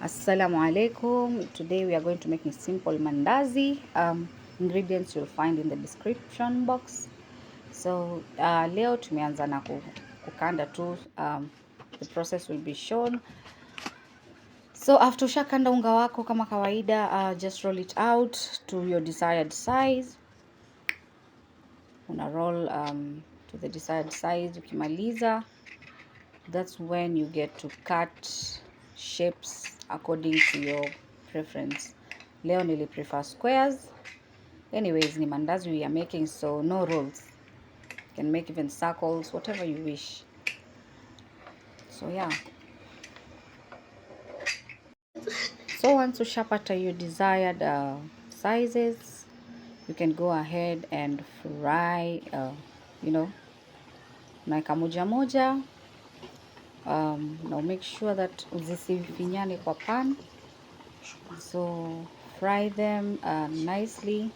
Assalamu alaikum. Today we are going to make a simple mandazi. Ingredients you'll find in the description box. So leo tumeanza na kukanda tu. The process will be shown. So after ushakanda unga wako kama kawaida, just roll it out to your desired size. Una roll to the desired size. Ukimaliza, that's when you get to cut shapes according to your preference. Leo nili prefer squares. Anyways, ni mandazi we are making, so no rolls. You can make even circles, whatever you wish. So yeah. So once ushapata your desired sizes, you can go ahead and fry, naika moja moja. Now make sure that zisifinyane kwa pan. So fry them nicely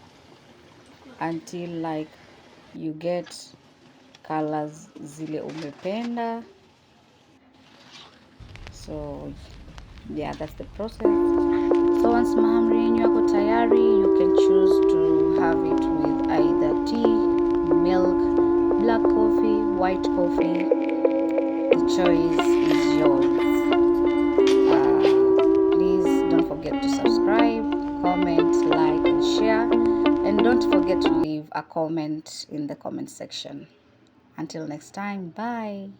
until like you get colors zile umependa. So yeah, that's the process. So once mahamri yenyu yako tayari, you can choose to have it with either tea, milk, black coffee, white coffee. The choice is yours. Please don't forget to subscribe, comment, like, and share. And don't forget to leave a comment in the comment section. Until next time, bye.